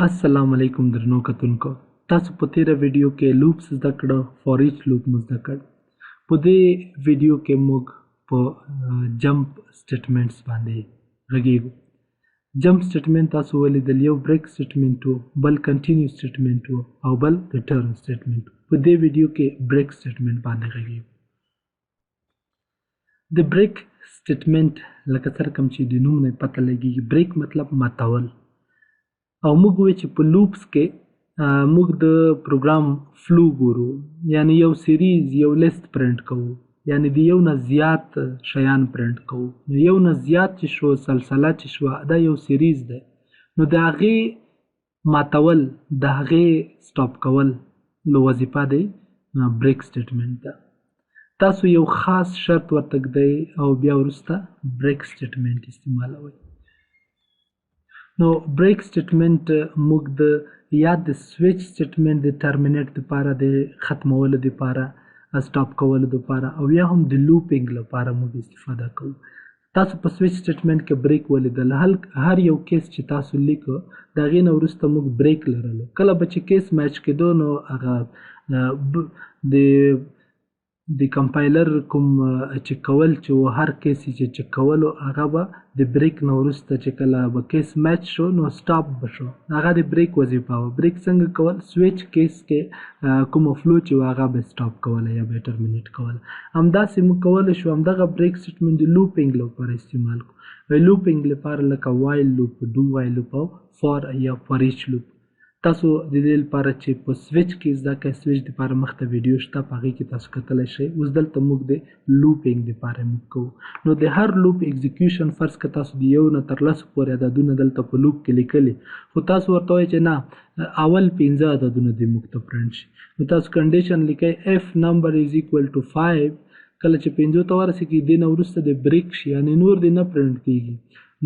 السلام علیکم درنو کتونکو تاسو په تیره ویډیو کې لوپس زده کړه فور ایچ لوپ مو زده کړ په دې ویډیو کې موږ په جمپ سټیټمنټس باندې غږیږو جمپ سټیټمنټ تاسو ولیدل یو بریک سټیټمنټ و بل کنټینیو سټیټمنټ و او بل ریټرن سټیټمنټ په دې ویډیو کې بریک سټیټمنټ باندې غږیږو د بریک سټیټمنټ لکه څرنګه چې د نوم نه پته لګیږي بریک مطلب ماتول او موږ وایو چې په لوپس کې موږ د پروګرام فلو ګورو یعنی یو سیریز یو لیست پرنټ کوو یعنی د یو نه زیات شیان پرنټ کوو نو یو نه زیات چې شو سلسله چې شو دا یو سیریز ده نو د هغې ماتول د هغې سټاپ کول نو وظیفه دی بریک سټیټمنټ ده تاسو یو خاص شرط ورته ږدئ او بیا وروسته بریک سټیټمنټ استعمالوئ نو بریک سټیټمنټ موږ د یا د سویچ سټیټمنټ د ټرمینیټ لپاره د ختمولو لپاره سټاپ کولو لپاره او یا هم د لوپینګ لپاره موږ استفاده کوو تاسو په سویچ سټیټمنټ کې بریک ولیدل هر یو کیس چې تاسو لیکو د هغې نه وروسته موږ بریک لرلو کله به چې کیس میچ کېدو نو هغه د کمپایلر کوم چک کول چې هر کیس چې چک کولو هغه به د بریک نه وروسته چې کله به کیس میچ شو نو سټاپ به شو هغه د بریک وظیفه وه بریک څنګه کول سویچ کیس کې کومه فلو چې وه هغه به سټاپ کوله یا به یې ټرمینیټ کوله همداسې موږ کولی شو همدغه بریک سټیټمنټ د لوپینګ لپاره استعمال کړو لوپینګ لپاره لکه وایل لوپ ډو وایل لوپ او فور یا فور ایچ لوپ تاسو د دې لپاره چې په سویچ کې زده کړئ سویچ لپاره مخته ویډیو شته په هغې کې تاسو کتلی شئ اوس دلته موږ د لوپینګ لپاره موږ کوو نو د هر لوپ اکزیکیوشن فرض که تاسو د یو نه تر لسو پورې عددونه دلته په لوپ کې لیکلي خو تاسو ورته وایئ چې نه اول 15 عددونه دې موږ ته پرنټ شي نو تاسو کنډیشن لیکئ اف نمبر از ایکول ټو 5 کله چې 5 ته ورسېږي دې نه وروسته د بریک شي یعنې نور دې نه پرنټ کېږي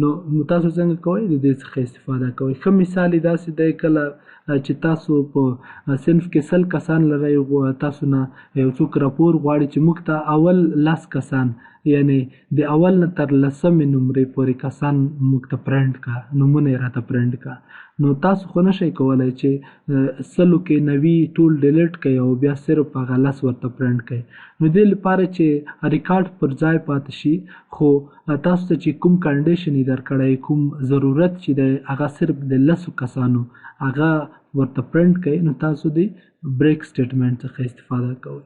نو تاسو څنګه کوئ د دې څخه استفاده کوئ ښه مثال یې داسې دی کله چې تاسو په صنف کې 100 کسان لرئ تاسو نه یو څوک راپور غواړي چې موږ ته اول 10 کسان یعنی د اول نه تر لسمې نمرې پورې کسان موږ ته پرنټ کا نومونه یې راته پرنټ کا نو تاسو خو نشئ کولی چې 100 کې 90 ټول ډیلیټ کړئ او بیا صرف هغه 10 ورته پرنټ کړئ نو دې لپاره چې ریکارډ پر ځای پاتې شي خو تاسو ته چې کوم کنډیشن یې درکړی کوم ضرورت چې دی هغه صرف د 10 کسانو هغه ورته پرنټ کړئ نو تاسو د بریک سټیټمنټ څخه استفاده کوئ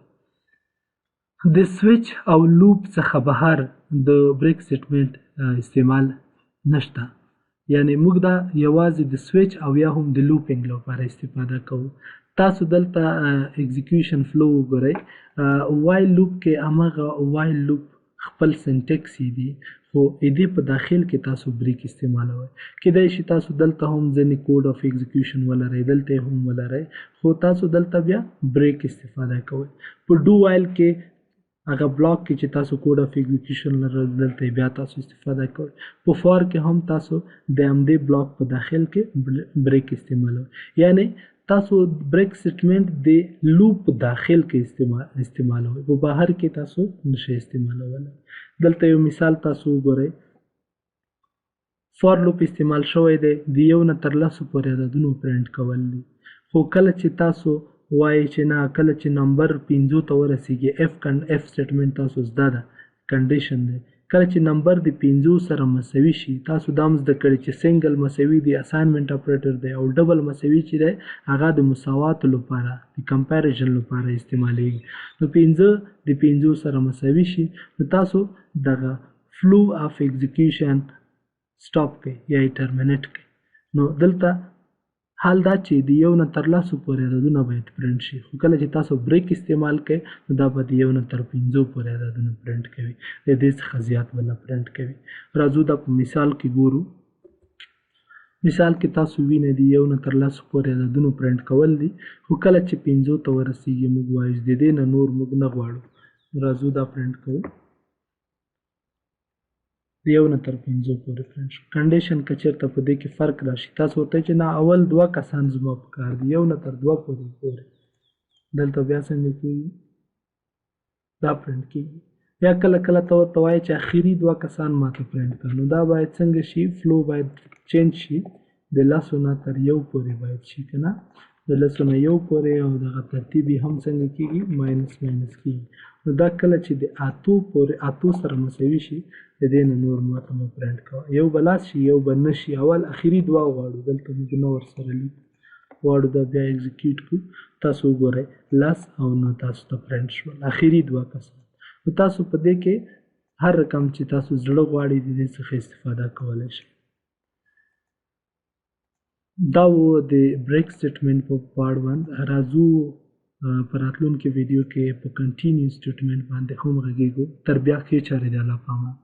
د سویچ او لوپ څخه بهر د بریک سټیټمنټ استعمال نشته یعنی موږ دا یوازې د سویچ او یا هم د لوپینګ لپاره استفاده کوو تاسو دلته اکزیکیوشن فلو وګورئ وایل لوپ کې هماغه وایل لوپ خپل سنټیکس دی خو دې په داخل کې تاسو بریک استعمالوئ کیدای شي تاسو دلته هم ځینې کوډ اف اکزیکیوشن ولرئ دلته هم ولرئ خو تاسو دلته بیا بریک استفاده کوئ په ډو وایل کې هغه بلاک کې چې تاسو کوډ اف اکزیکیوشن لرئ دلته بیا تاسو استفاده کوئ په فور کې هم تاسو د همدې بلاک په داخل کې بریک استعمالوئ یعنی تاسو بریک سټیټمنټ د لوپ داخل کې استعمالوئ په بهر کې تاسو نشئ استعمالولی دلته یو مثال تاسو وګورئ فور لوپ استعمال شوی دی د یو نه تر لسو پورې عددونو پرنټ کول دي خو کله چې تاسو وایئ چې نه کله چې نمبر 5 ته ورسېږي اف سټیټمنټ تاسو زده ده کنډیشن دی کله چې نمبر د 5 سره مساوي شي تاسو دا هم زده کړئ چې سنګل مساوي دی اساینمنټ اپریټر دی او ډبل مساوي چې دی هغه د مساواتو لپاره د کمپیریزن لپاره استعمالیږي نو 5 د 5 سره مساوي شي نو تاسو دغه فلو اف اکزیکیوشن سټاپ کړئ یا یې ټرمینیټ کړئ نو دلته حال دا چې د یو نه تر لسو پورې عددونه باید پرنټ شي خو کله چې تاسو بریک استعمال کړئ نو دا به د یو نه تر 5 پورې عددونه پرنټ کوي د دې څخه زیات به نه پرنټ کوي راځو دا په مثال کې ګورو مثال کې تاسو وینئ د یو نه تر لسو پورې عددونه پرنټ کول دي خو کله چې 5 ته ورسېږي موږ وایو د دې نه نور موږ نه غواړو راځو دا پرنټ کوو یو نه تر 5 پورې پرنټ شو کنډیشن که چېرته په دې کې فرق راشي تاسو ورته چې نه اول 2 کسان زما پکار دي یو نه تر 2 پورې دلته بیا څنګه کېږي دا پرنټ کېږي یا کله کله ته ورته وایې چې اخري 2 کسان ماته پرنټ کړه نو دا باید څنګه شي فلو باید چینج شي د لسو نه تر یو پورې باید شي که نه د لسو نه یو پورې او دغه ترتیب یې هم څنګه کېږي ماینس کېږي نو دا کله چې د اتو سره مساوي شي د دې نه نور ماته مه پرنټ کوه یو به لاس شي یو به نه شي اول اخري دوه غواړو دلته موږ نه ورسره لیکو غواړو دا بیا اکزیکیوټ کړو تاسو وګورئ لس او نو تاسو ته پرنټ شول اخري دوه کسان نو تاسو په دې کې هر رقم چې تاسو زړه غواړئ د دې څخه استفاده کولی شئ دا و د بریک سټیټمنټ په پارت 1 راځو په راتلونکي ویډیو کې په کنټینیو سټیټمنټ باندې هم غږیږو تر بیا ښې چارې د الله په امان